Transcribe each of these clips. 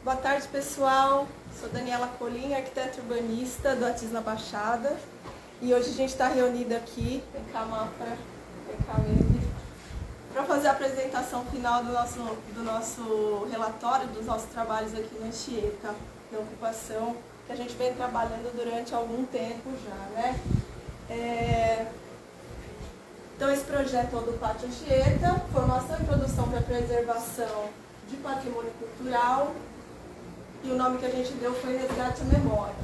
Boa tarde, pessoal. Sou Daniela Colim, arquiteta urbanista do Atis na Baixada. E hoje a gente está reunido aqui, vem cá, Mafra, vem cá, Mendes, para fazer a apresentação final do nosso relatório, dos nossos trabalhos aqui no Anchieta, de ocupação, que a gente vem trabalhando durante algum tempo já, né? Então, esse projeto é o do Pátio Anchieta, formação e produção para preservação de patrimônio cultural, e o nome que a gente deu foi Resgate à Memória.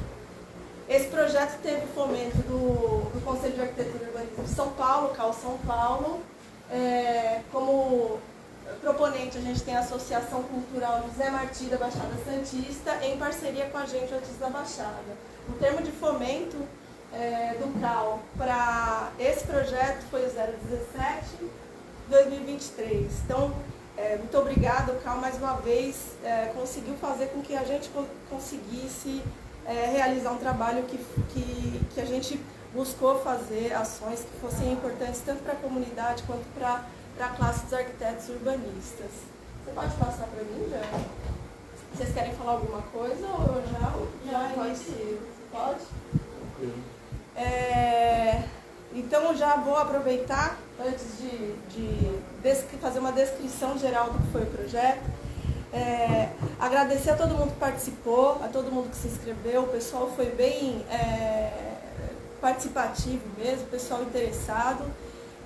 Esse projeto teve fomento do Conselho de Arquitetura e Urbanismo de São Paulo, CAU São Paulo. Como proponente, a gente tem a Associação Cultural José Martí da Baixada Santista, em parceria com a gente, o Atis da Baixada. O termo de fomento do CAU para esse projeto foi o 017-2023. Então, muito obrigada, o CAU mais uma vez conseguiu fazer com que a gente conseguisse realizar um trabalho que a gente buscou fazer ações que fossem importantes tanto para a comunidade quanto para a classe dos arquitetos urbanistas. Você pode passar para mim, já? Vocês querem falar alguma coisa ou eu já inicio? Pode? Então, já vou aproveitar, antes de fazer uma descrição geral do que foi o projeto, agradecer a todo mundo que participou, a todo mundo que se inscreveu. O pessoal foi bem participativo mesmo, o pessoal interessado.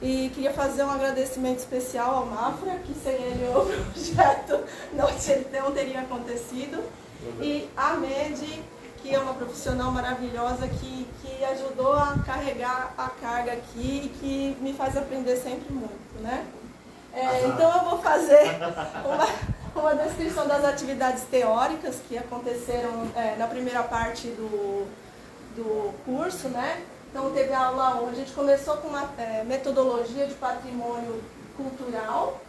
E queria fazer um agradecimento especial ao Mafra, que sem ele o projeto não teria acontecido. E a Medi, que é uma profissional maravilhosa que ajudou a carregar a carga aqui e que me faz aprender sempre muito, né? Então eu vou fazer uma descrição das atividades teóricas que aconteceram na primeira parte do curso, né? Então teve a aula 1, a gente começou com uma metodologia de patrimônio cultural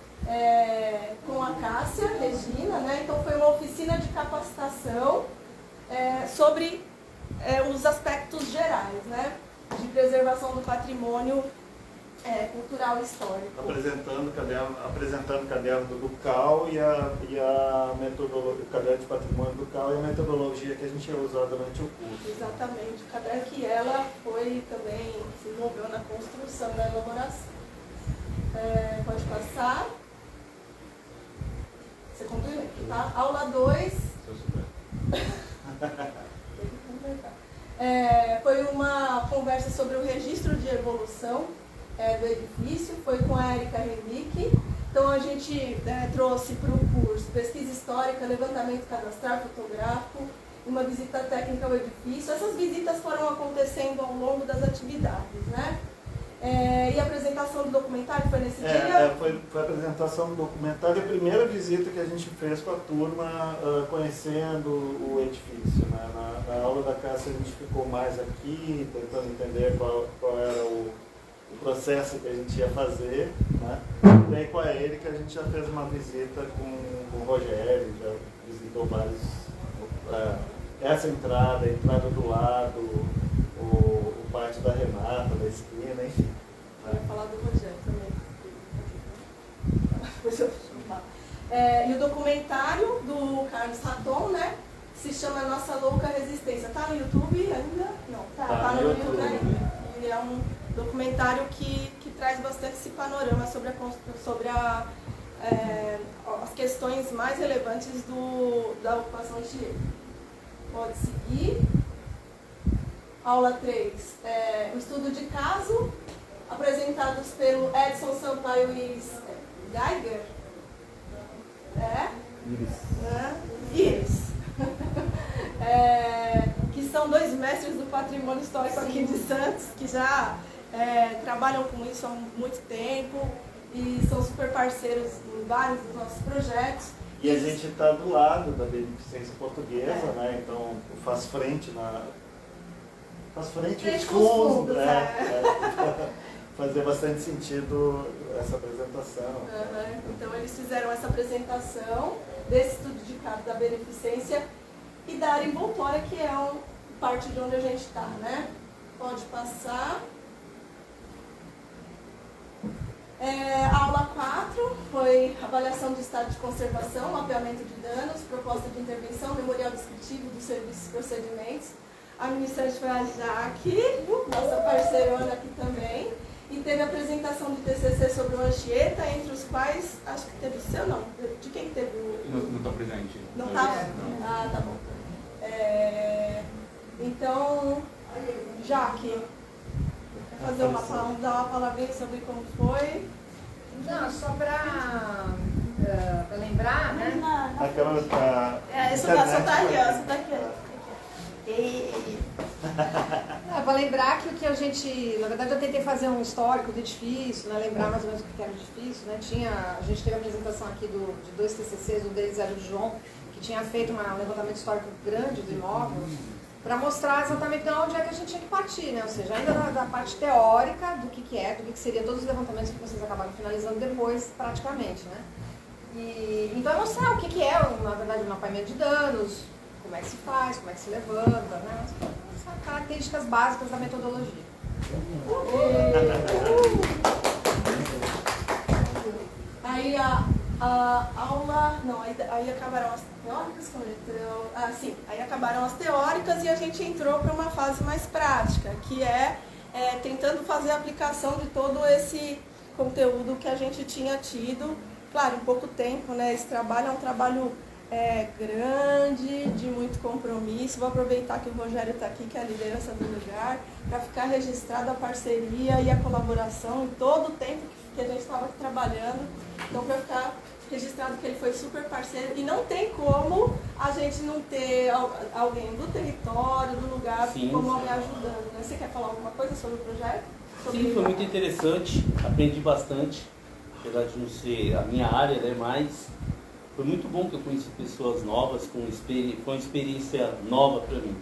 com a Cássia Regina, né? Então foi uma oficina de capacitação sobre os aspectos gerais, né, de preservação do patrimônio cultural e histórico. Apresentando o caderno do CAU e a metodologia, o caderno de patrimônio do CAU e a metodologia que a gente ia usar durante o curso. Exatamente, o caderno que ela foi também, se envolveu na construção da elaboração. Pode passar. Você complementa, tá? Aula 2. Foi uma conversa sobre o registro de evolução do edifício, foi com a Érica Renick. Então a gente trouxe para o curso pesquisa histórica, levantamento cadastral, fotográfico, uma visita técnica ao edifício. Essas visitas foram acontecendo ao longo das atividades, né? E a apresentação do documentário foi nesse dia? Foi a apresentação do documentário e a primeira visita que a gente fez com a turma conhecendo o edifício, né? Na aula da Cássia a gente ficou mais aqui, tentando entender qual era o processo que a gente ia fazer, né? E aí com a Erika a gente já fez uma visita com o Rogério, já visitou vários, essa entrada, a entrada do lado, o pátio da Renata, da esquina, enfim. Eu ia falar do Rogério também. E o documentário do Carlos Raton, né? Se chama Nossa Louca Resistência. Tá no YouTube ainda? Não, tá no YouTube ainda. E é um documentário que traz bastante esse panorama sobre as questões mais relevantes da ocupação anchieta. Pode seguir. Aula 3. O estudo de caso, apresentados pelo Edson Sampaio e Iris Geiger. Iris. Que são dois mestres do patrimônio histórico aqui de Santos, que já trabalham com isso há muito tempo e são super parceiros em vários dos nossos projetos. E a gente está do lado da Beneficência Portuguesa, né? Então faz frente aos fundos, né? Fazer bastante sentido essa apresentação. Então eles fizeram essa apresentação desse estudo de caso da beneficência e da área envoltória, que é parte de onde a gente está, né? Pode passar. A aula 4 foi avaliação de estado de conservação, mapeamento de danos, proposta de intervenção, memorial descritivo dos serviços e procedimentos. A ministrante foi a Jaque, nossa parceirona aqui também. E teve a apresentação de TCC sobre o Anchieta, entre os quais, acho que teve o seu, não? De quem que teve o... Não estou presente. Não estava? Ah, tá bom. Então, Jaque, quer dar uma palavrinha sobre como foi? Não, só para lembrar, né? Aquela Você tá aqui, ó. Você tá aqui, ó. Para lembrar que o que a gente, na verdade eu tentei fazer um histórico do edifício, né, lembrar mais ou menos o que era o edifício, né, a gente teve a apresentação aqui de 2 TCCs, um deles era o João, que tinha feito um levantamento histórico grande do imóvel, para mostrar exatamente de onde é que a gente tinha que partir, né, ou seja, ainda da parte teórica do que seria todos os levantamentos que vocês acabaram finalizando depois, praticamente, né. Então é mostrar o que é, na verdade, o mapeamento de danos, como é que se faz, como é que se levanta, né? São características básicas da metodologia. Aí a aula... Não, aí acabaram as teóricas, sim, aí acabaram as teóricas e a gente entrou para uma fase mais prática, que é tentando fazer a aplicação de todo esse conteúdo que a gente tinha tido, claro, em pouco tempo, né? Esse trabalho é um trabalho grande, de muito compromisso. Vou aproveitar que o Rogério está aqui, que é a liderança do lugar, para ficar registrada a parceria e a colaboração em todo o tempo que a gente estava aqui trabalhando. Então, para ficar registrado que ele foi super parceiro. E não tem como a gente não ter alguém do território, do lugar, como alguém ajudando. Né? Você quer falar alguma coisa sobre o projeto? Sim, foi muito interessante, aprendi bastante, apesar de não ser a minha área, né, mas foi muito bom que eu conheci pessoas novas, foi uma experiência nova para mim.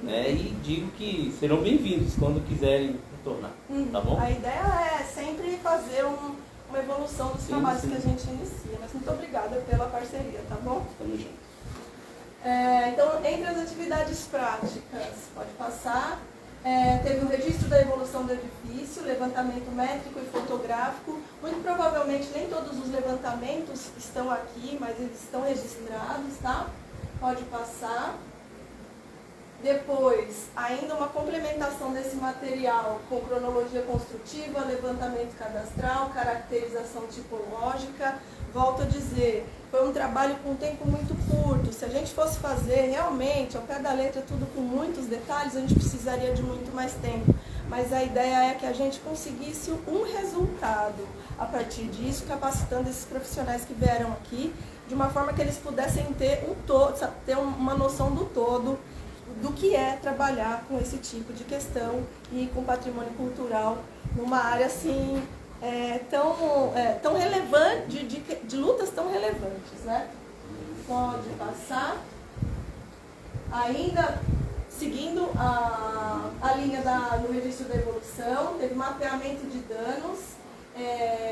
Né? E digo que serão bem-vindos quando quiserem retornar, tá bom? A ideia é sempre fazer uma evolução dos trabalhos que a gente inicia, mas muito obrigada pela parceria, tá bom? Tamo junto. Então, entre as atividades práticas, pode passar, teve o registro da evolução do edifício, levantamento métrico e fotográfico. Muito provavelmente nem todos os levantamentos estão aqui, mas eles estão registrados, tá? Pode passar. Depois, ainda uma complementação desse material com cronologia construtiva, levantamento cadastral, caracterização tipológica. Volto a dizer, foi um trabalho com um tempo muito curto. Se a gente fosse fazer realmente, ao pé da letra, tudo com muitos detalhes, a gente precisaria de muito mais tempo. Mas a ideia é que a gente conseguisse um resultado a partir disso, capacitando esses profissionais que vieram aqui, de uma forma que eles pudessem ter ter uma noção do todo, do que é trabalhar com esse tipo de questão e com patrimônio cultural numa área assim tão relevante, de lutas tão relevantes, né? Pode passar. Ainda seguindo a linha do registro da evolução, teve mapeamento de danos,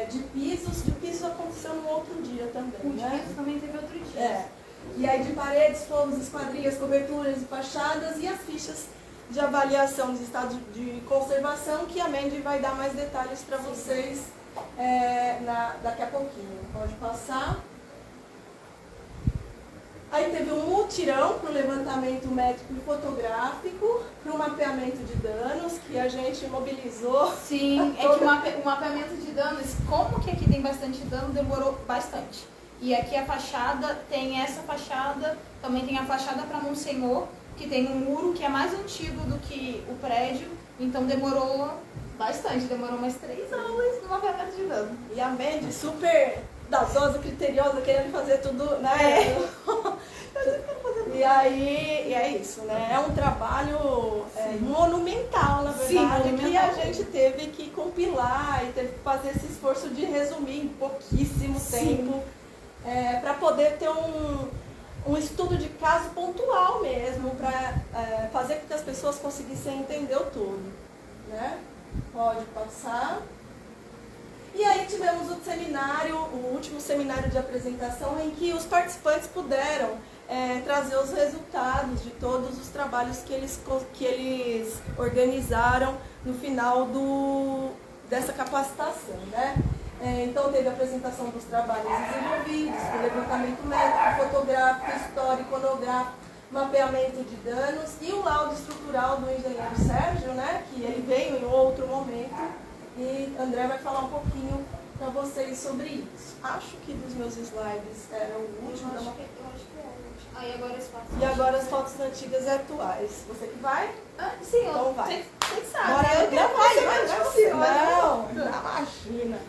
de pisos aconteceu no outro dia também, né? De pisos também teve outro dia. E aí de paredes, forros, esquadrias, coberturas e fachadas e as fichas de avaliação de estado de conservação, que a Mandy vai dar mais detalhes para vocês daqui a pouquinho. Pode passar. Aí teve um mutirão para o levantamento métrico e fotográfico, para o mapeamento de danos, que a gente mobilizou. Sim, é que o mapeamento de danos, como que aqui tem bastante dano, demorou bastante. E aqui a fachada, tem essa fachada, também tem a fachada para Monsenhor, que tem um muro que é mais antigo do que o prédio, então demorou bastante, demorou umas 3 aulas no mapeamento de dano. E a Mandy, super dadosa, criteriosa, querendo fazer tudo, né? E aí, é isso, né? É um trabalho monumental, na verdade, Sim, monumental. que a gente teve que compilar e teve que fazer esse esforço de resumir em pouquíssimo tempo, para poder ter um estudo de caso pontual mesmo, para fazer com que as pessoas conseguissem entender o todo, né? Pode passar. E aí tivemos o seminário, o último seminário de apresentação, em que os participantes puderam trazer os resultados de todos os trabalhos que eles organizaram no final dessa capacitação, né? Então teve a apresentação dos trabalhos desenvolvidos, o levantamento métrico, fotográfico, histórico, iconográfico, mapeamento de danos e o laudo estrutural do engenheiro Sérgio, né, que ele veio em outro momento, e André vai falar um pouquinho para vocês sobre isso. Acho que dos meus slides era o último. Eu acho que é o último. Aí agora as fotos. E agora as fotos antigas e atuais. Você que vai? Sim, Então vai. Você sabe. Bora, eu tenho não vai, conhecimento não, imagina.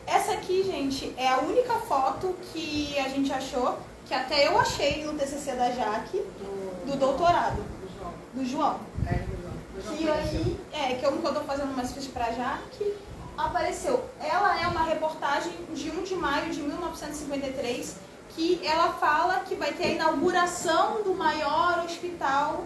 Essa aqui, gente, é a única foto que a gente achou, que até eu achei no TCC da Jaque, do doutorado, do João. Que aí, que eu não estou fazendo mais ficha para Jaque, apareceu. Ela é uma reportagem de 1 de maio de 1953, que ela fala que vai ter a inauguração do maior hospital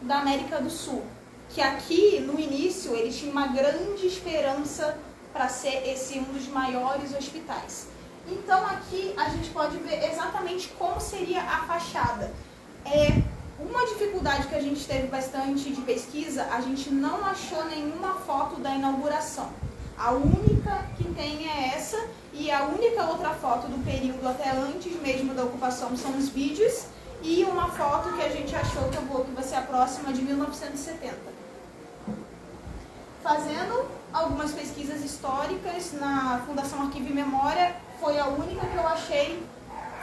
da América do Sul. Que aqui, no início, ele tinha uma grande esperança para ser esse um dos maiores hospitais. Então aqui a gente pode ver exatamente como seria a fachada. Uma dificuldade que a gente teve bastante de pesquisa, a gente não achou nenhuma foto da inauguração. A única que tem é essa, e a única outra foto do período até antes mesmo da ocupação são os vídeos, e uma foto que a gente achou que vai ser a próxima, de 1970. Fazendo algumas pesquisas históricas na Fundação Arquivo e Memória, foi a única que eu achei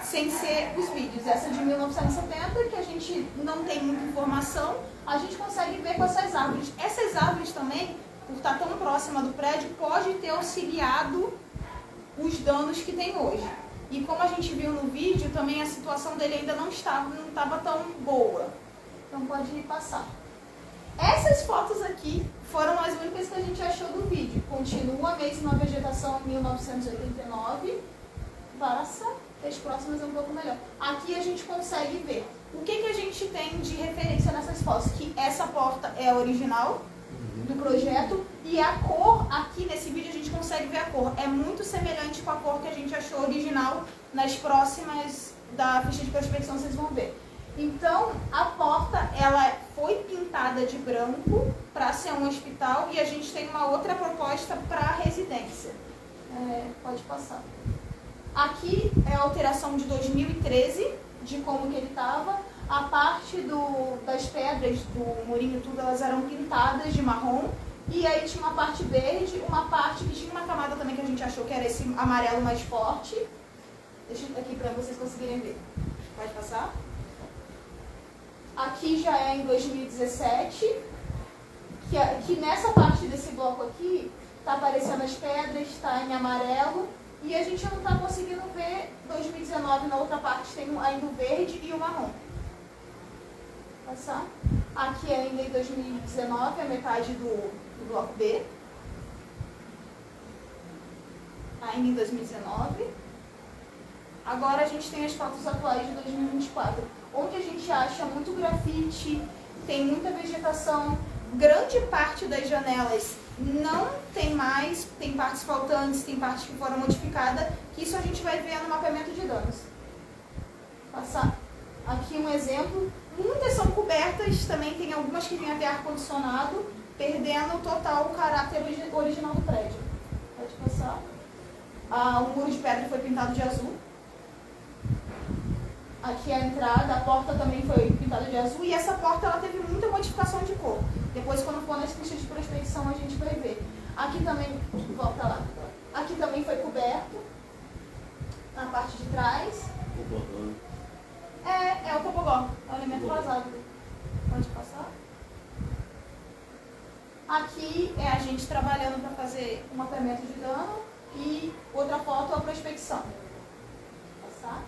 sem ser os vídeos. Essa de 1970, que a gente não tem muita informação, a gente consegue ver com essas árvores. Essas árvores também, por estar tão próxima do prédio, pode ter auxiliado os danos que tem hoje. E como a gente viu no vídeo, também a situação dele ainda não estava tão boa. Então pode passar. Essas fotos aqui foram as únicas que a gente achou do vídeo. Continua a mesma vegetação em 1989. As próximas é um pouco melhor. Aqui a gente consegue ver o que a gente tem de referência nessas fotos. Que essa porta é a original do projeto, e a cor, aqui nesse vídeo a gente consegue ver a cor. É muito semelhante com a cor que a gente achou original. Nas próximas da ficha de prospecção vocês vão ver. Então, a porta, ela foi pintada de branco para ser um hospital, e a gente tem uma outra proposta para a residência. Pode passar. Aqui é a alteração de 2013, de como que ele estava. A parte das pedras do murinho, tudo, elas eram pintadas de marrom. E aí tinha uma parte verde, uma parte que tinha uma camada também que a gente achou que era esse amarelo mais forte. Deixa eu aqui para vocês conseguirem ver. Pode passar? Aqui já é em 2017, que nessa parte desse bloco aqui, está aparecendo as pedras, está em amarelo, e a gente não está conseguindo ver 2019, na outra parte tem ainda o verde e o marrom. Passar. Aqui ainda em 2019, a metade do bloco B. Ainda em 2019. Agora a gente tem as fotos atuais de 2024, onde a gente acha muito grafite, tem muita vegetação, grande parte das janelas não tem mais, tem partes faltantes, tem partes que foram modificadas, que isso a gente vai ver no mapeamento de danos. Passar. Aqui um exemplo, muitas são cobertas, também tem algumas que têm até ar-condicionado, perdendo total o caráter original do prédio. Pode passar. O muro de pedra foi pintado de azul. Aqui a entrada, a porta também foi pintada de azul, e essa porta ela teve muita modificação de cor. Depois, quando for nas fichas de prospecção, a gente vai ver. Aqui também, volta lá, aqui também foi coberto, na parte de trás. É o tobogã, é o elemento vazado. Pode passar. Aqui é a gente trabalhando para fazer o mapeamento de dano, e outra foto é a prospecção. Passar.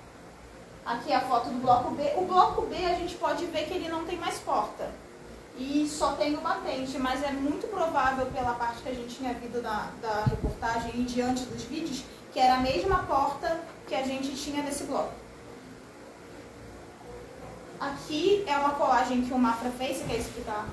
Aqui é a foto do bloco B. O bloco B a gente pode ver que ele não tem mais porta. E só tem o batente, mas é muito provável, pela parte que a gente tinha visto da reportagem e diante dos vídeos, que era a mesma porta que a gente tinha nesse bloco. Aqui é uma colagem que o Mafra fez, você quer explicar?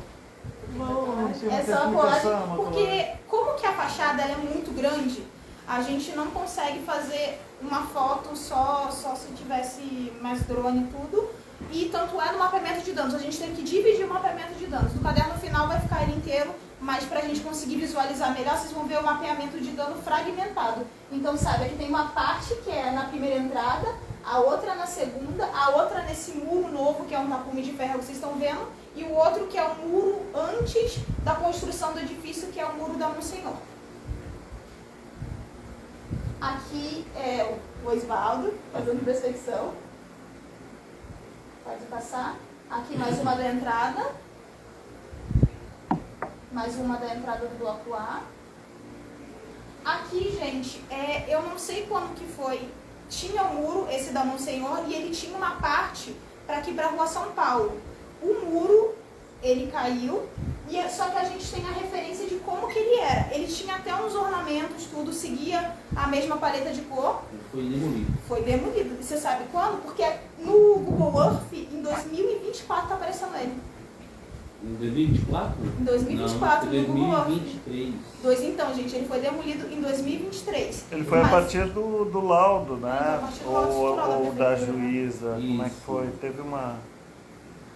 Essa é uma colagem, porque como que a fachada ela é muito grande, a gente não consegue fazer uma foto só se tivesse mais drone e tudo. E tanto é no mapeamento de danos, a gente tem que dividir o mapeamento de danos. No caderno final vai ficar ele inteiro, mas para a gente conseguir visualizar melhor, vocês vão ver o mapeamento de dano fragmentado. Então, sabe, aqui tem uma parte que é na primeira entrada, a outra na segunda, a outra nesse muro novo, que é um tapume de ferro que vocês estão vendo, e o outro que é o muro antes da construção do edifício, que é o muro da Monsenhor. Aqui é o Osvaldo, fazendo prospecção. Pode passar. Aqui mais uma da entrada. Mais uma da entrada do bloco A. Aqui, gente, eu não sei quando que foi. Tinha o muro, esse da Monsenhor, e ele tinha uma parte para aqui para a Rua São Paulo. O muro, ele caiu, só que a gente tem a referência de como que ele era. Ele tinha até uns ornamentos, tudo, seguia a mesma paleta de cor. Foi demolido. Foi demolido. E você sabe quando? Porque no Google Earth, em 2024, tá aparecendo ele. Em 2024? Em 2024, não, no Google Earth. 2023. Então, gente, ele foi demolido em 2023. Ele foi a partir do laudo, né? A partir do laudo estrutural Ou da da prefeitura. juíza, como é que Isso. foi? Teve uma...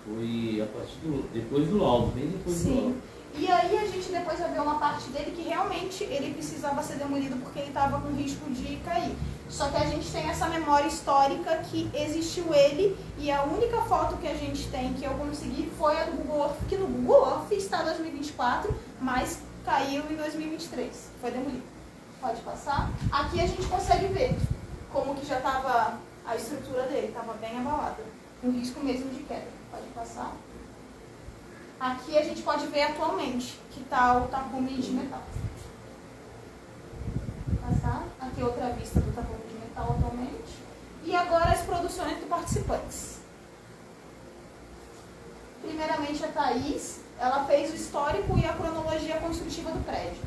Foi a partir depois do laudo, bem depois do laudo. Sim. E aí a gente depois vai ver uma parte dele que realmente ele precisava ser demolido porque ele estava com risco de cair. Só que a gente tem essa memória histórica que existiu ele, e a única foto que a gente tem que eu consegui foi a do Google Earth, que no Google Earth está 2024, mas caiu em 2023. Foi demolido. Pode passar. Aqui a gente consegue ver como que já estava a estrutura dele, estava bem abalada. Um risco mesmo de queda. Pode passar. Aqui a gente pode ver atualmente que está o tapume de metal. Passar. Aqui outra vista do tapume de metal atualmente. E agora as produções dos participantes. Primeiramente a Thaís, ela fez o histórico e a cronologia construtiva do prédio.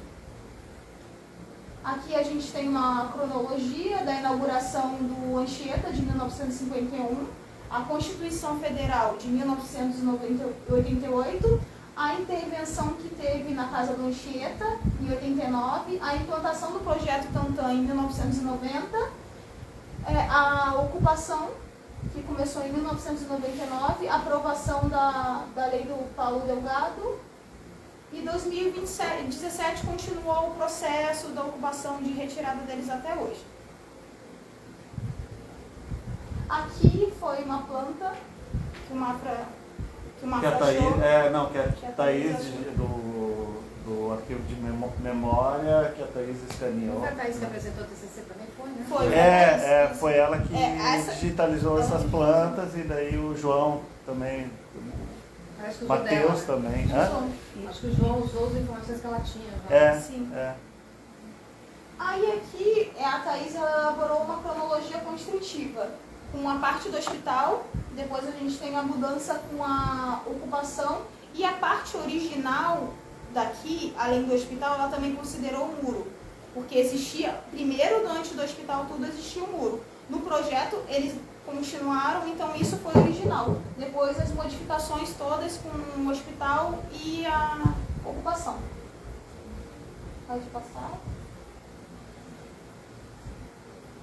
Aqui a gente tem uma cronologia da inauguração do Anchieta de 1951, a Constituição Federal de 1988, a intervenção que teve na Casa do Anchieta em 89, a implantação do projeto Tantan em 1990, a ocupação que começou em 1999, a aprovação da lei do Paulo Delgado, e em 2017 continuou o processo da ocupação de retirada deles até hoje. Aqui foi uma planta que o Mafra achou. Que a Thaís do arquivo de memória, que a Thaís escaneou. Foi a Thaís que apresentou o TCC também, foi, né? Foi ela que digitalizou ela essas plantas, e daí o João também, Parece que usou Matheus dela. também. Hã? Acho que o João usou as informações que ela tinha. Já. Sim. É. Aí aqui a Thaís elaborou uma cronologia construtiva, com a parte do hospital, depois a gente tem a mudança com a ocupação, e a parte original daqui, além do hospital, ela também considerou o muro, porque existia, primeiro antes do hospital tudo existia um muro. No projeto eles continuaram, então isso foi original. Depois as modificações todas com o hospital e a ocupação. Pode passar.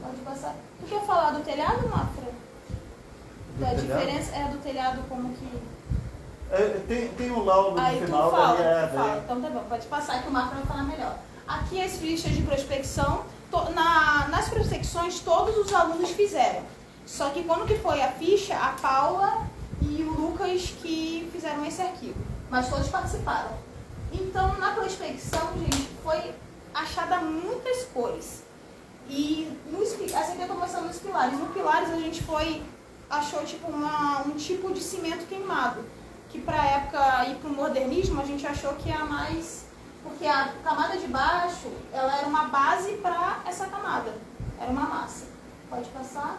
Pode passar. Tu quer falar do telhado, Mafra? Da diferença do telhado, como que... Tem um laudo no Aí tu final fala, da tu fala. Então tá bom, pode passar que o Mafra vai falar melhor. Aqui as fichas de prospecção, nas prospecções todos os alunos fizeram. Só que quando que foi a ficha, a Paula e o Lucas que fizeram esse arquivo. Mas todos participaram. Então na prospecção, gente, foi achada muitas cores. E assim que eu tô mostrando nos pilares. No pilares a gente achou tipo um tipo de cimento queimado. Que pra época e pro modernismo a gente achou que era mais... Porque a camada de baixo, ela era uma base para essa camada. Era uma massa. Pode passar.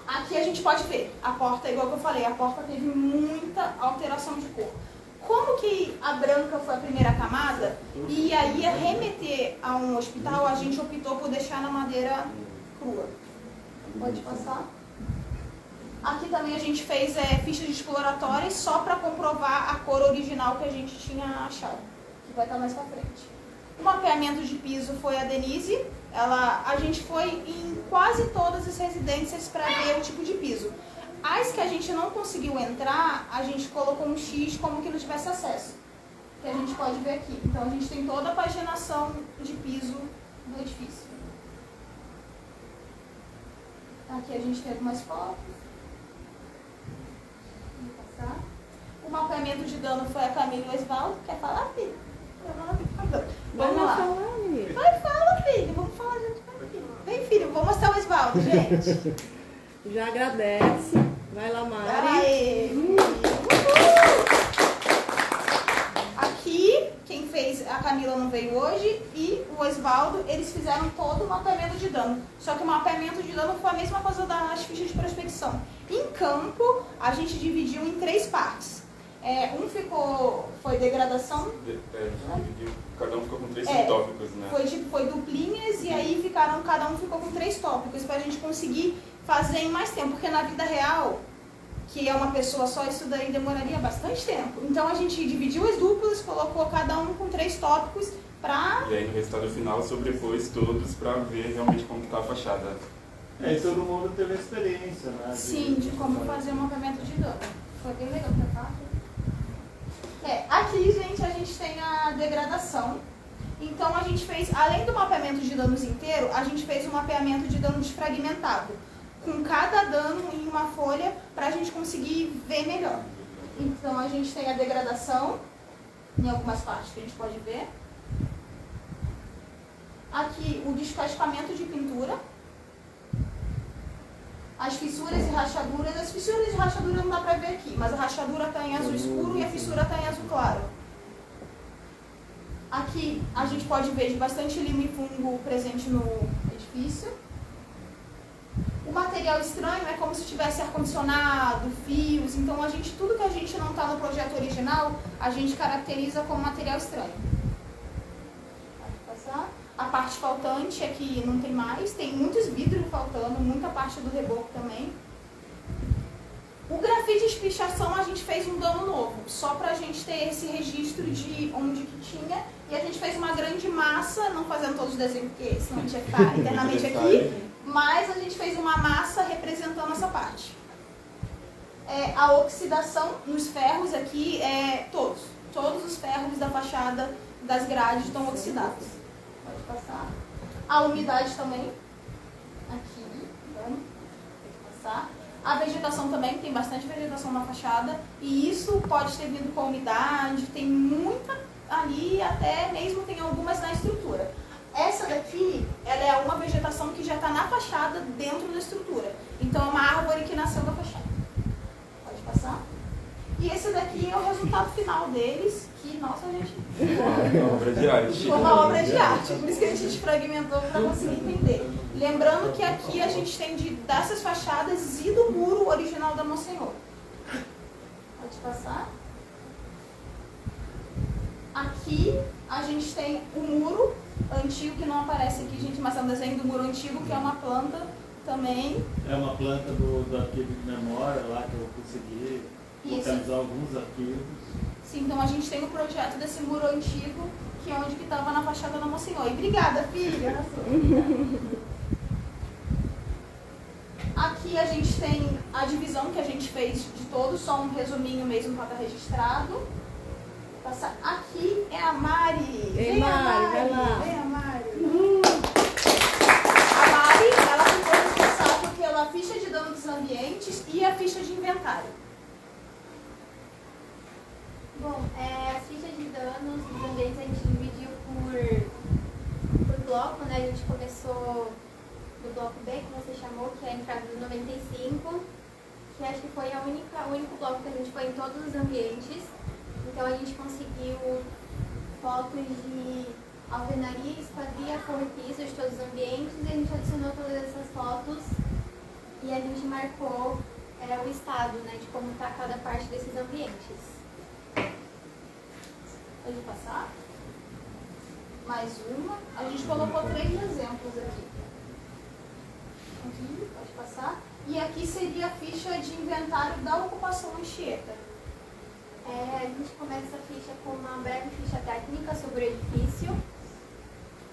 Aqui a gente pode ver. A porta, igual que eu falei, a porta teve muita alteração de cor. Como que a branca foi a primeira camada e aí ia remeter a um hospital, a gente optou por deixar na madeira crua. Pode passar. Aqui também a gente fez fichas exploratórias só para comprovar a cor original que a gente tinha achado, que vai estar mais para frente. O mapeamento de piso foi a Denise. A gente foi em quase todas as residências para ver o tipo de piso. As que a gente não conseguiu entrar, a gente colocou um X como que não tivesse acesso. que a gente pode ver aqui. Então a gente tem toda a paginação de piso do edifício. Aqui a gente tem algumas fotos. Vou passar. O mapeamento de dano foi a Camila e o Osvaldo. Quer falar, filho? Vamos lá. Vai, fala, filho. Vamos falar junto com a filha. Vem, filho. Vou mostrar o Osvaldo, gente. Já agradece. Vai lá, Mari. Aê. Aqui, quem fez, a Camila não veio hoje, e o Osvaldo, eles fizeram todo o mapeamento de dano. Só que o mapeamento de dano foi a mesma coisa das fichas de prospecção. Em campo, a gente dividiu em 3 partes. Foi degradação. Cada um ficou com 3 subtópicos, né? Foi duplinhas e aí cada um ficou com 3 tópicos pra gente conseguir fazer em mais tempo. Porque na vida real, que é uma pessoa só, isso daí demoraria bastante tempo. Então a gente dividiu as duplas, colocou cada um com 3 tópicos pra... E aí no resultado final sobrepôs todos pra ver realmente como tá a fachada. E todo mundo teve experiência, né? Sim, de como fazer o mapeamento de dano. Foi bem legal pra falar. Aqui, gente, a gente tem a degradação. Então a gente fez, além do mapeamento de danos inteiro, a gente fez um mapeamento de dano desfragmentado, com cada dano em uma folha, pra gente conseguir ver melhor. Então a gente tem a degradação, em algumas partes que a gente pode ver. Aqui o descascamento de pintura. As fissuras e rachaduras. As fissuras e rachaduras não dá pra ver aqui, mas a rachadura está em azul escuro e a fissura está em azul claro. Aqui a gente pode ver bastante limo e fungo presente no edifício. O material estranho é como se tivesse ar-condicionado, fios. Então tudo que a gente não está no projeto original, a gente caracteriza como material estranho. Pode passar. A parte faltante aqui não tem mais, tem muitos vidros faltando, muita parte do reboco também. O grafite de espichação a gente fez um dano novo, só pra gente ter esse registro de onde que tinha. E a gente fez uma grande massa, não fazendo todos os desenhos, porque senão a gente ia ficar internamente aqui. Mas a gente fez uma massa representando essa parte. A oxidação nos ferros aqui, todos os ferros da fachada das grades estão oxidados. Pode passar. A umidade também. Aqui, vamos. Pode passar. A vegetação também, tem bastante vegetação na fachada. E isso pode ter vindo com a umidade, tem muita ali, até mesmo tem algumas na estrutura. Essa daqui, ela é uma vegetação que já está na fachada, dentro da estrutura. Então é uma árvore que nasceu da fachada. Pode passar. E esse daqui é o resultado final deles, que, nossa, gente... Uma obra de arte. Foi uma obra de arte, por isso que a gente fragmentou para conseguir entender. Lembrando que aqui a gente tem dessas fachadas e do muro original da Monsenhor. Pode passar. Aqui a gente tem o muro antigo, que não aparece aqui, gente, mas é um desenho do muro antigo, que é uma planta também. É uma planta do arquivo de memória lá que eu consegui localizar alguns arquivos. Sim, então a gente tem o projeto desse muro antigo, que é onde que estava na fachada da Monsenhor. E obrigada, filha! Aqui a gente tem a divisão que a gente fez de todos, só um resuminho mesmo para estar registrado. Aqui é a Mari. Vem, Mari, vai lá. Vem a Mari. A Mari, ela ficou responsável pela ficha de dano dos ambientes e a ficha de inventário. Bom, as fichas de danos dos ambientes a gente dividiu por bloco, né? A gente começou do bloco B, que você chamou, que é a entrada do 95, que acho que foi o único bloco que a gente foi em todos os ambientes. Então a gente conseguiu fotos de alvenaria, esquadria, forro e piso de todos os ambientes, e a gente adicionou todas essas fotos e a gente marcou o estado, né, de como está cada parte desses ambientes. Pode passar. Mais uma. A gente colocou 3 exemplos aqui. Aqui, pode passar. E aqui seria a ficha de inventário da ocupação Anchieta. A gente começa a ficha com uma breve ficha técnica sobre o edifício.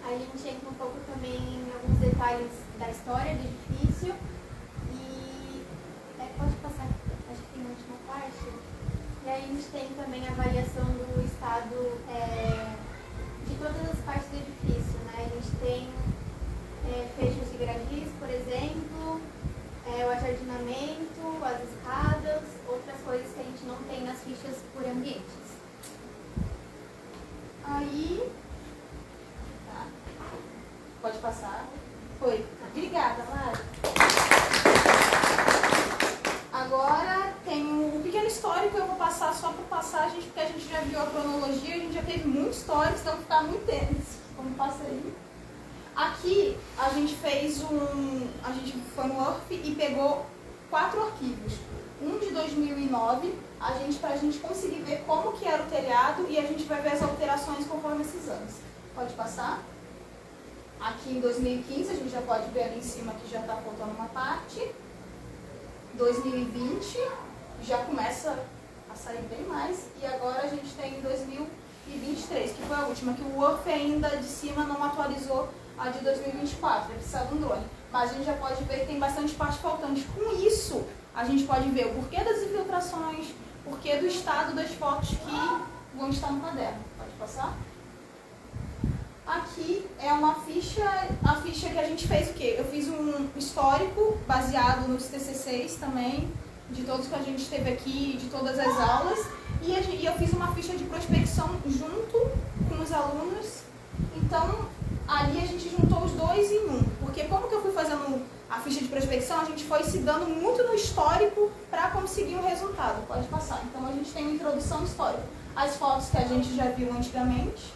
Aí a gente entra um pouco também em alguns detalhes da história do edifício. E pode passar, acho que tem a última parte. E aí a gente tem também a avaliação do estado resultado de todas as partes do edifício, né? A gente tem fechos de gradis, por exemplo, o ajardinamento, as escadas, outras coisas que a gente não tem nas fichas por ambientes. Aí, tá. Pode passar. Foi. Obrigada, Lara. Agora tem um pequeno histórico, eu vou passar só por passagem, porque a gente já viu a cronologia, a gente já teve muito histórico, então ficar muito tenso. Como passa aí. Aqui a gente fez a gente foi no URF e pegou 4 arquivos. Um de 2009, pra gente conseguir ver como que era o telhado e a gente vai ver as alterações conforme esses anos. Pode passar? Aqui em 2015, a gente já pode ver ali em cima que já está faltando uma parte. 2020, já começa a sair bem mais. E agora a gente tem em 2023, que foi a última, que o URF ainda de cima não atualizou a de 2024, vai precisar de um drone. Mas a gente já pode ver que tem bastante parte faltante. Com isso, a gente pode ver o porquê das infiltrações, o porquê do estado das fotos que vão estar no caderno. Pode passar? Aqui é uma ficha, a ficha que a gente fez o quê? Eu fiz um histórico baseado nos TCCs também, de todos que a gente teve aqui, de todas as aulas, e eu fiz uma ficha de prospecção junto com os alunos. Então, ali a gente juntou os dois em um, porque como que eu fui fazendo a ficha de prospecção, a gente foi se dando muito no histórico para conseguir o resultado. Pode passar. Então, a gente tem uma introdução histórica. As fotos que a gente já viu antigamente,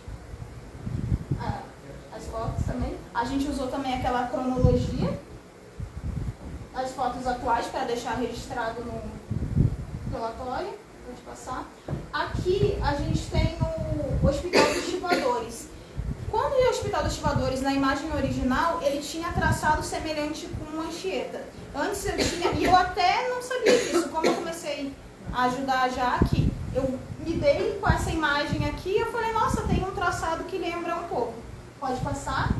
as fotos também. A gente usou também aquela cronologia, as fotos atuais para deixar registrado no relatório. Pode passar. Aqui a gente tem o Hospital dos Estivadores. Quando o Hospital dos Estivadores, na imagem original, ele tinha traçado semelhante com Anchieta. Antes eu tinha, e eu até não sabia disso, como eu comecei a ajudar já aqui. Eu me dei com essa imagem aqui e eu falei, nossa, tem um traçado que lembra um pouco. Pode passar?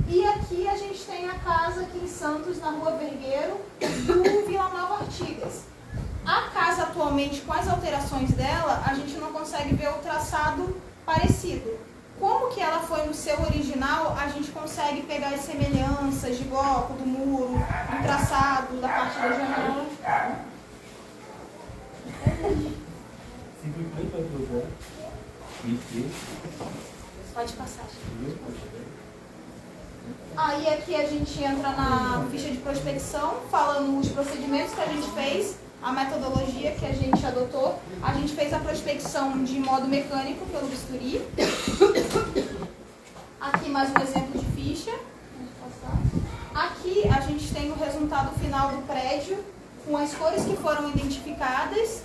E aqui a gente tem a casa aqui em Santos, na Rua Vergueiro, do Vila Nova Artigas. A casa atualmente, com as alterações dela, a gente não consegue ver o traçado parecido. Como que ela foi no seu original, a gente consegue pegar as semelhanças de bloco, do muro, do traçado, da parte da janela. Pode passar. Aí aqui a gente entra na ficha de prospecção, falando os procedimentos que a gente fez, a metodologia que a gente adotou. A gente fez a prospecção de modo mecânico pelo bisturi. Aqui mais um exemplo de ficha. Aqui a gente tem o resultado final do prédio, com as cores que foram identificadas.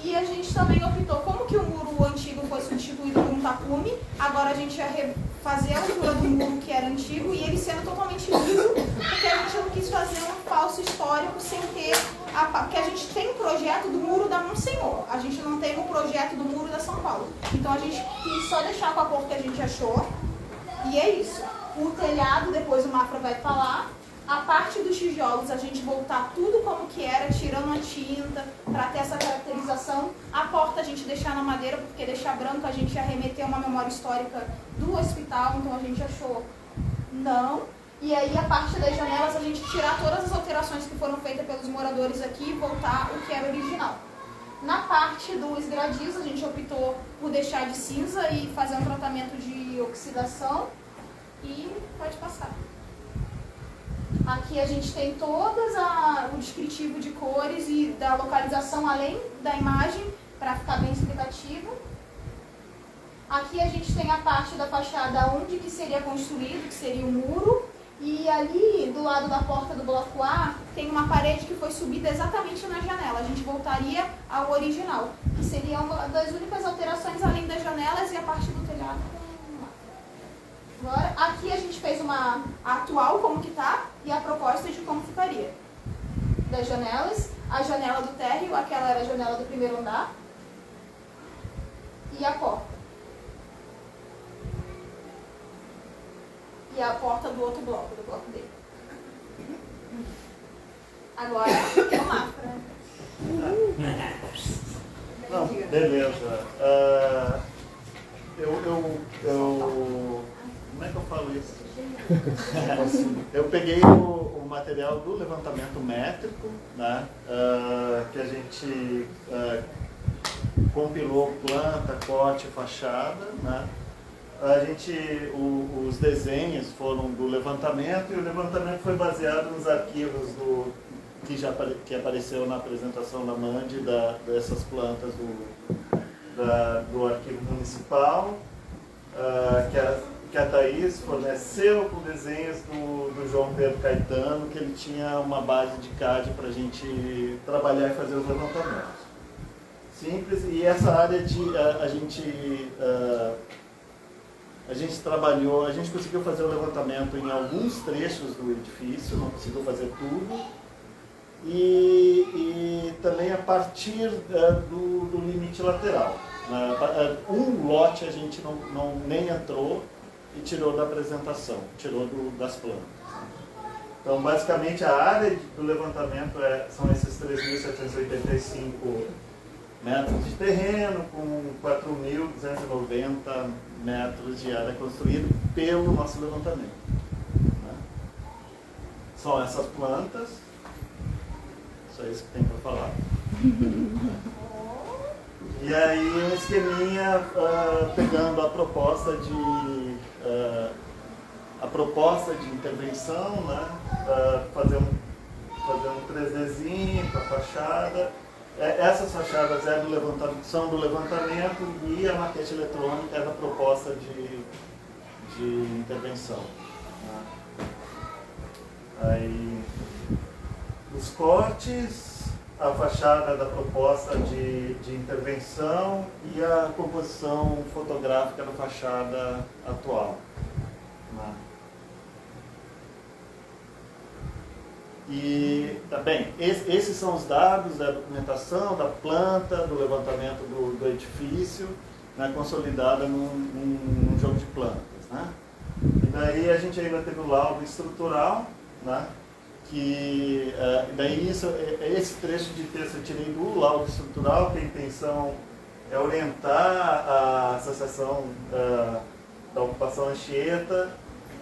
E a gente também optou, como que o muro antigo foi substituído por um tapume, agora a gente ia fazer a altura do muro que era antigo e ele sendo totalmente liso, porque a gente não quis fazer um falso histórico sem ter, porque a gente tem o projeto do muro da Monsenhor, a gente não tem o projeto do muro da São Paulo. Então a gente quis só deixar com a cor que a gente achou, e é isso. O telhado, depois o Mafra vai falar. A parte dos tijolos, a gente voltar tudo como que era, tirando a tinta, para ter essa caracterização. A porta a gente deixar na madeira, porque deixar branco a gente ia remeter a uma memória histórica do hospital, então a gente achou não. E aí a parte das janelas, a gente tirar todas as alterações que foram feitas pelos moradores aqui e voltar o que era original. Na parte dos gradios, a gente optou por deixar de cinza e fazer um tratamento de oxidação. E pode passar. Aqui a gente tem todas o descritivo de cores e da localização além da imagem, para ficar bem explicativo. Aqui a gente tem a parte da fachada onde que seria construído, que seria o muro. E ali, do lado da porta do bloco A, tem uma parede que foi subida exatamente na janela. A gente voltaria ao original, que seria uma das únicas alterações além das janelas e a parte do telhado. Agora, aqui a gente fez a atual como que tá e a proposta de como ficaria. Das janelas, a janela do térreo, aquela era a janela do primeiro andar. E a porta. E a porta do outro bloco, do bloco D. Agora é o Mafra. Não, Beleza. Como é que eu falo isso? Eu peguei o material do levantamento métrico, né, que a gente compilou planta, corte e fachada, né. Os desenhos foram do levantamento, e o levantamento foi baseado nos arquivos que apareceu na apresentação da Mandy, dessas plantas do arquivo municipal, que a Thaís forneceu com desenhos do João Pedro Caetano, que ele tinha uma base de CAD para a gente trabalhar e fazer os levantamentos. Simples, e essa área a gente trabalhou, a gente conseguiu fazer o levantamento em alguns trechos do edifício, não conseguiu fazer tudo, e também a partir do limite lateral. Um lote a gente nem entrou e tirou da apresentação, tirou das plantas. Então, basicamente, a área do levantamento são esses 3.785 metros de terreno, com 4.290 metros de área construída pelo nosso levantamento. São essas plantas, só isso que tem para falar. E aí um esqueminha pegando a proposta de intervenção, né? Fazer um 3Dzinho para a fachada. Essas fachadas são do levantamento, e a maquete eletrônica é da proposta de intervenção. Né? Aí, os cortes, a fachada da proposta de intervenção e a composição fotográfica da fachada atual. Né? E, bem, esses são os dados da documentação, da planta, do levantamento do edifício, né, consolidada num jogo de plantas. Né? E daí a gente ainda teve o laudo estrutural, né, que daí esse trecho de texto eu tirei do laudo estrutural, que a intenção é orientar a Associação da Ocupação Anchieta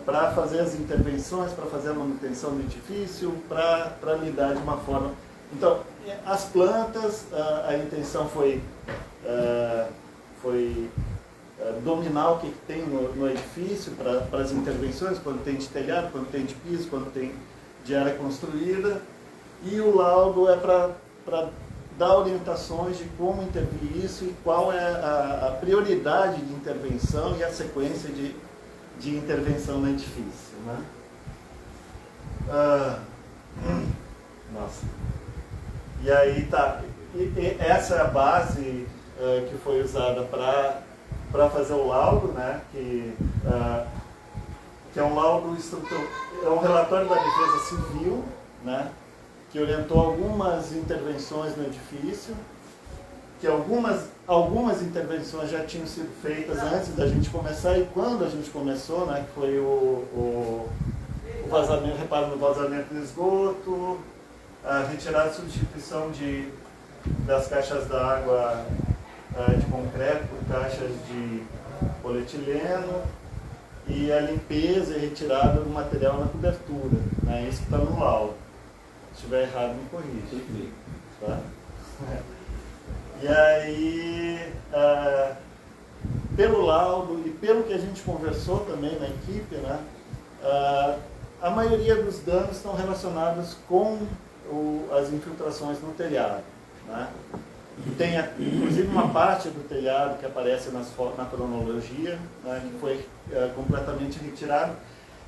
para fazer as intervenções, para fazer a manutenção do edifício, para lidar de uma forma... Então, as plantas, a intenção foi dominar o que tem no edifício para as intervenções, quando tem de telhado, quando tem de piso, quando tem de área construída, e o laudo é para dar orientações de como intervir isso e qual é a prioridade de intervenção e a sequência de intervenção no edifício. Né? Nossa. E aí tá. Essa é a base que foi usada para fazer o laudo, né? Que é um laudo estrutural, é um relatório da Defesa Civil, né? Que orientou algumas intervenções no edifício, que algumas intervenções já tinham sido feitas antes da gente começar, e quando a gente começou, né, que foi o vazamento, reparo no vazamento do esgoto, a retirada e substituição das caixas d'água de concreto por caixas de polietileno, e a limpeza e retirada do material na cobertura, né, isso que está no laudo. Se estiver errado, me corrija. Tá? E aí, pelo laudo e pelo que a gente conversou também na equipe, né, a maioria dos danos estão relacionados com as infiltrações no telhado. Né? Tem inclusive uma parte do telhado que aparece na cronologia, né, que foi completamente retirado.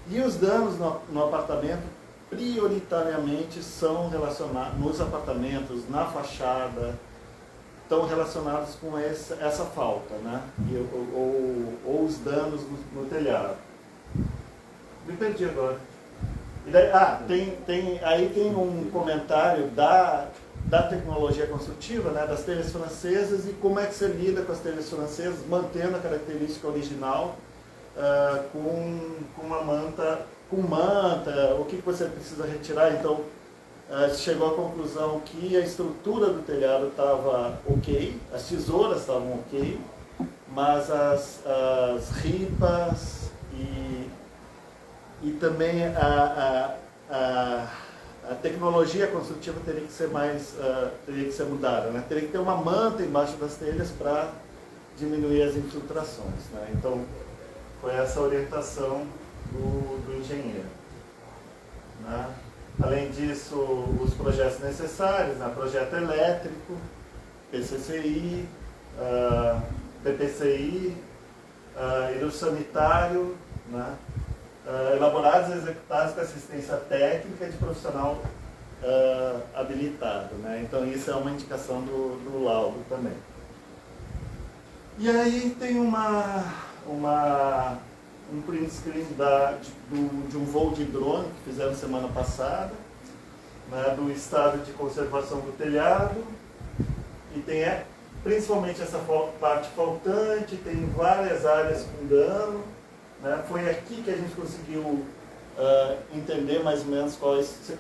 E os danos no apartamento, prioritariamente, são relacionados nos apartamentos, na fachada, estão relacionados com essa falta, né? Ou os danos no telhado. Me perdi agora. E daí, aí tem um comentário da tecnologia construtiva, né, das telhas francesas, e como é que você lida com as telhas francesas, mantendo a característica original, com uma manta, o que você precisa retirar. Então, chegou à conclusão que a estrutura do telhado estava ok, as tesouras estavam ok, mas as ripas e também a tecnologia construtiva teria que ser mudada, né? Teria que ter uma manta embaixo das telhas para diminuir as infiltrações, né? Então foi essa orientação do engenheiro, né? Além disso, os projetos necessários, né? Projeto elétrico, PCCI, PPCI, hidrossanitário, né? Elaborados e executados com assistência técnica de profissional habilitado, né? Então isso é uma indicação do laudo também. E aí tem um print screen de um voo de drone que fizemos semana passada, né, do estado de conservação do telhado, e tem principalmente essa parte faltante, tem várias áreas com dano, né? Foi aqui que a gente conseguiu entender mais ou menos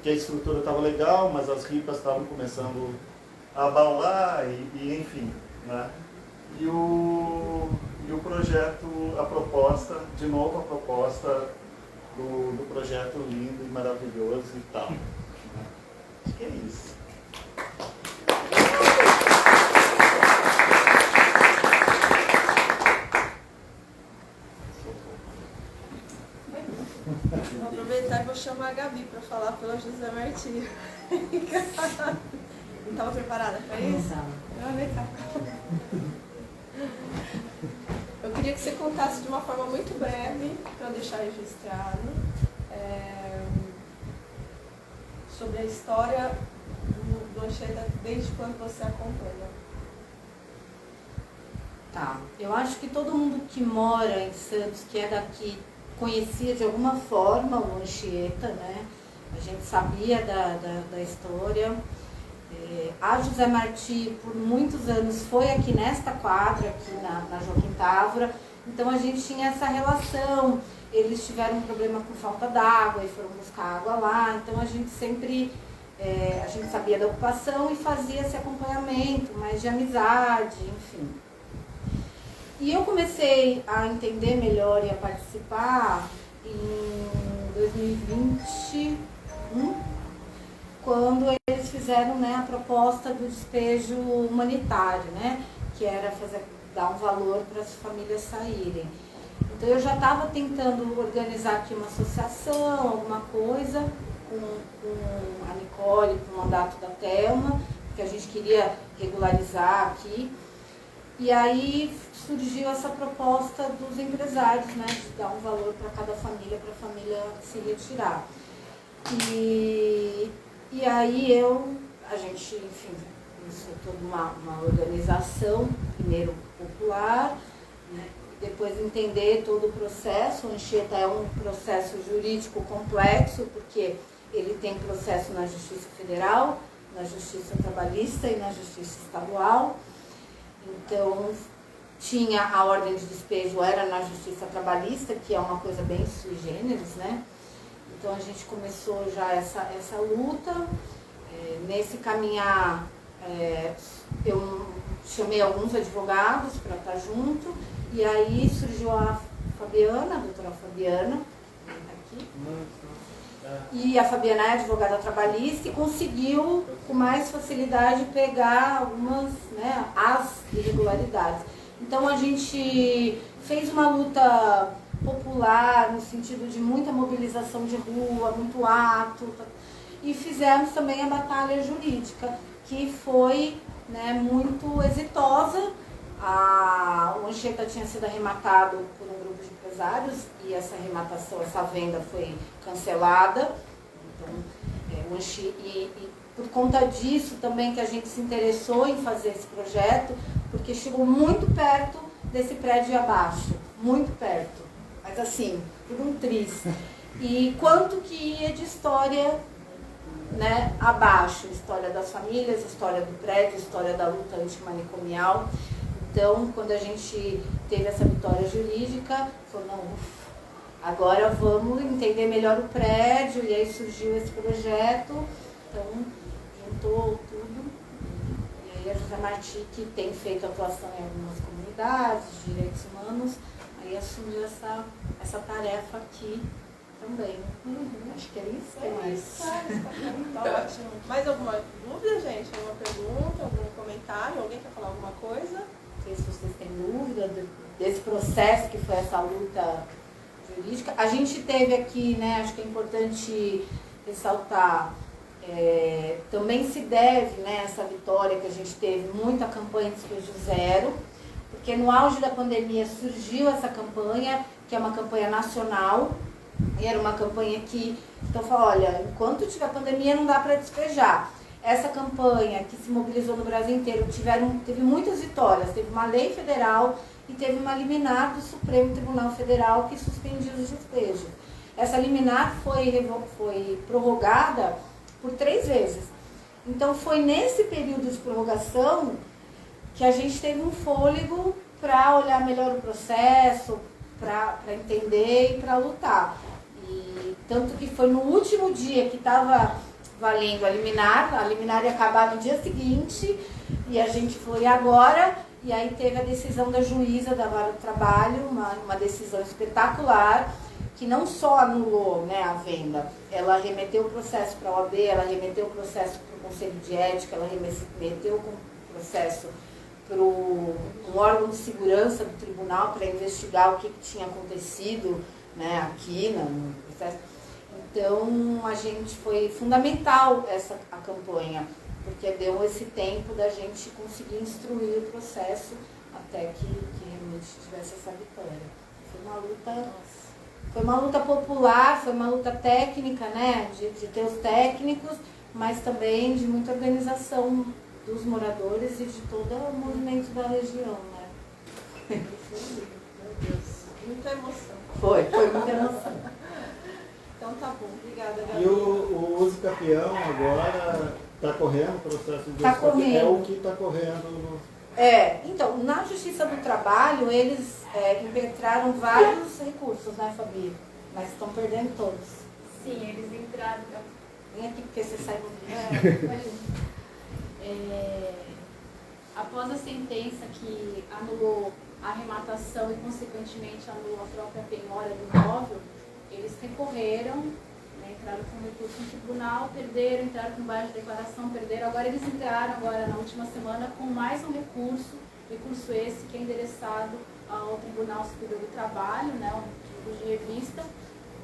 que a estrutura estava legal, mas as ripas estavam começando a abaular e enfim, né? E o projeto, a proposta do projeto lindo e maravilhoso e tal. Acho que é isso. Vou aproveitar e vou chamar a Gabi para falar pelo José Martins. Não estava preparada para isso? Não, vem cá. Eu queria que você contasse de uma forma muito breve, para deixar registrado, sobre a história do Anchieta desde quando você acompanha. Tá, eu acho que todo mundo que mora em Santos, que é daqui, conhecia de alguma forma o Anchieta, né? A gente sabia da história. A José Martí, por muitos anos, foi aqui nesta quadra, aqui na Joaquim Távora, então a gente tinha essa relação. Eles tiveram um problema com falta d'água e foram buscar água lá, então a gente sempre, a gente sabia da ocupação e fazia esse acompanhamento, mais de amizade, enfim. E eu comecei a entender melhor e a participar em 2021, quando eles fizeram, né, a proposta do despejo humanitário, né, que era dar um valor para as famílias saírem. Então eu já estava tentando organizar aqui uma associação, alguma coisa, com a Nicole, com o mandato da Thelma, que a gente queria regularizar aqui. E aí surgiu essa proposta dos empresários, né, de dar um valor para cada família, para a família se retirar. E aí a gente, enfim, começou toda uma organização, primeiro popular, né, depois entender todo o processo. O Anchieta é um processo jurídico complexo, porque ele tem processo na Justiça Federal, na Justiça Trabalhista e na Justiça Estadual. Então, tinha a ordem de despejo, era na Justiça Trabalhista, que é uma coisa bem sui generis, né? Então, a gente começou já essa luta. Nesse caminhar, eu chamei alguns advogados para estar junto, e aí surgiu a Fabiana, a doutora Fabiana, que está aqui. E a Fabiana é advogada trabalhista e conseguiu, com mais facilidade, pegar algumas, né, as irregularidades. Então, a gente fez uma luta popular, no sentido de muita mobilização de rua, muito ato, e fizemos também a batalha jurídica, que foi, né, muito exitosa. O Anchieta tinha sido arrematado por um grupo de empresários e essa arrematação, essa venda foi cancelada. Então, por conta disso também que a gente se interessou em fazer esse projeto, porque chegou muito perto desse prédio abaixo, muito perto, mas assim, por um triz. E quanto que ia de história, né, abaixo, história das famílias, história do prédio, história da luta antimanicomial. Então, quando a gente teve essa vitória jurídica, falou, não, agora vamos entender melhor o prédio, e aí surgiu esse projeto. Então, juntou tudo. E aí a José Martí, que tem feito atuação em algumas comunidades de direitos humanos, aí assumiu essa tarefa aqui também. Acho que é isso. Tá ótimo. Mais alguma dúvida, gente? Alguma pergunta, algum comentário? Alguém quer falar alguma coisa? Não sei se vocês têm dúvida desse processo que foi essa luta jurídica. A gente teve aqui, né, acho que é importante ressaltar, também se deve, né, essa vitória que a gente teve, muita campanha Despejo Zero, porque no auge da pandemia surgiu essa campanha, que é uma campanha nacional, e era uma campanha que, então falou, olha, enquanto tiver pandemia não dá para despejar. Essa campanha que se mobilizou no Brasil inteiro teve muitas vitórias, teve uma lei federal e teve uma liminar do Supremo Tribunal Federal que suspendia os despejos. Essa liminar foi prorrogada por 3 vezes. Então foi nesse período de prorrogação que a gente teve um fôlego para olhar melhor o processo, para entender e para lutar. E tanto que foi no último dia que estava valendo a liminar ia acabar no dia seguinte, e a gente foi agora, e aí teve a decisão da juíza da Vara do Trabalho, uma decisão espetacular, que não só anulou, né, a venda, ela remeteu o processo para a OAB, ela remeteu o processo para o Conselho de Ética, ela remeteu o processo para um órgão de segurança do tribunal para investigar o que tinha acontecido, né, aqui no processo. Então, a gente foi fundamental a campanha, porque deu esse tempo da gente conseguir instruir o processo até que realmente tivesse essa vitória. Foi uma luta popular, foi uma luta técnica, né, de ter os técnicos, mas também de muita organização dos moradores e de todo o movimento da região, né. Meu Deus, muita emoção. Foi muita emoção. Então tá bom, obrigada, Gabi. E o Use Capião agora está correndo o processo de Tá Use Capião? correndo. É o que está correndo Então, na Justiça do Trabalho, eles impetraram vários recursos, né, Fabi? Mas estão perdendo todos. Sim, eles entraram. Vem aqui porque você sai do Após a sentença que anulou a arrematação e, consequentemente, anulou a própria penhora do imóvel, eles recorreram, né, entraram com recurso no tribunal, perderam, entraram com baixa declaração, perderam. Agora eles entraram, na última semana, com mais um recurso esse que é endereçado ao Tribunal Superior do Trabalho, né, um recurso de revista,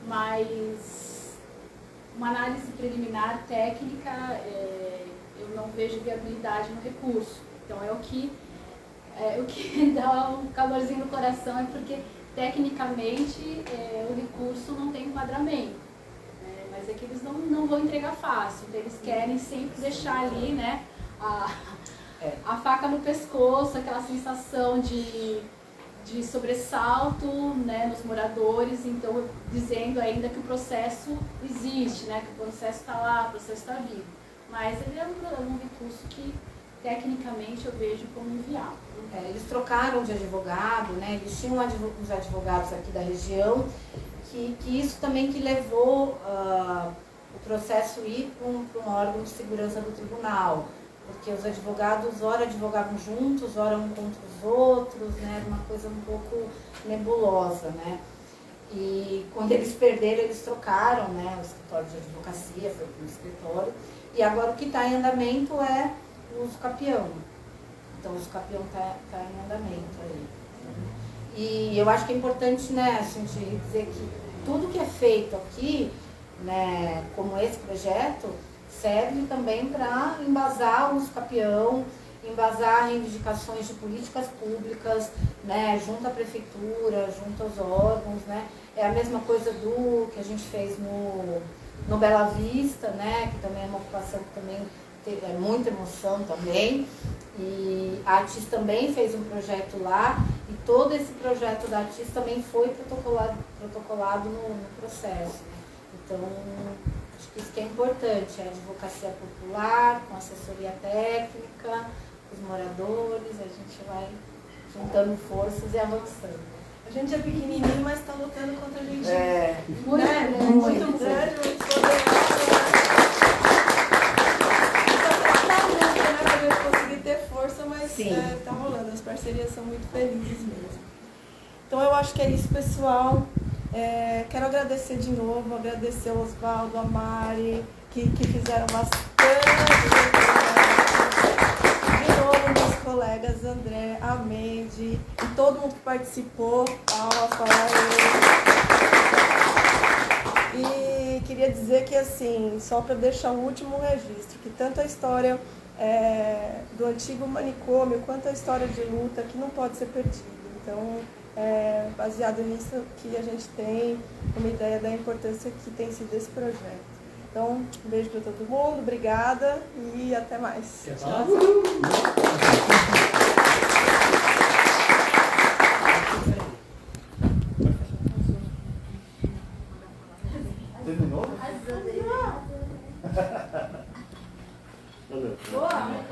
mas uma análise preliminar técnica, eu não vejo viabilidade no recurso. Então o que dá um calorzinho no coração é porque tecnicamente o recurso não tem enquadramento, né? Mas é que eles não vão entregar fácil, então eles querem sempre deixar ali, né, a faca no pescoço, aquela sensação de sobressalto, né, nos moradores, então dizendo ainda que o processo existe, né, que o processo está lá, o processo está vivo, mas ele é um recurso que tecnicamente eu vejo como inviável. Eles trocaram de advogado, né? Eles tinham uns advogados aqui da região, que isso também que levou o processo ir para um órgão de segurança do tribunal, porque os advogados ora advogavam juntos, ora um contra os outros, né? Era uma coisa um pouco nebulosa, né? E quando eles perderam, eles trocaram, né? O escritório de advocacia foi para o escritório, e agora o que está em andamento é o Uso Capião. Então, o Uso Capião está em andamento aí. E eu acho que é importante, né, a gente dizer que tudo que é feito aqui, né, como esse projeto, serve também para embasar o Uso Capião, embasar reivindicações de políticas públicas, né, junto à prefeitura, junto aos órgãos, né. É a mesma coisa do que a gente fez no Bela Vista, né, que também é uma ocupação que também é muita emoção também, e a ATIS também fez um projeto lá, e todo esse projeto da ATIS também foi protocolado no processo. Então, acho que isso que é importante, a advocacia popular, com assessoria técnica, os moradores, a gente vai juntando forças e avançando. A gente é pequenininho, mas está lutando contra a gente. Muito grande, muito grande, muito poderosa. parcerias tá rolando, as parcerias são muito felizes mesmo. Então eu acho que é isso, pessoal. Quero agradecer de novo, agradecer ao Osvaldo, a Mari, que fizeram bastante. De novo, meus colegas André, a Mandy e todo mundo que participou. Palmas. E queria dizer que, assim, só para deixar o último registro, que tanto a história do antigo manicômio quanto a história de luta que não pode ser perdida. Então, baseado nisso que a gente tem uma ideia da importância que tem sido esse projeto. Então, um beijo para todo mundo, obrigada e até mais. Tchau.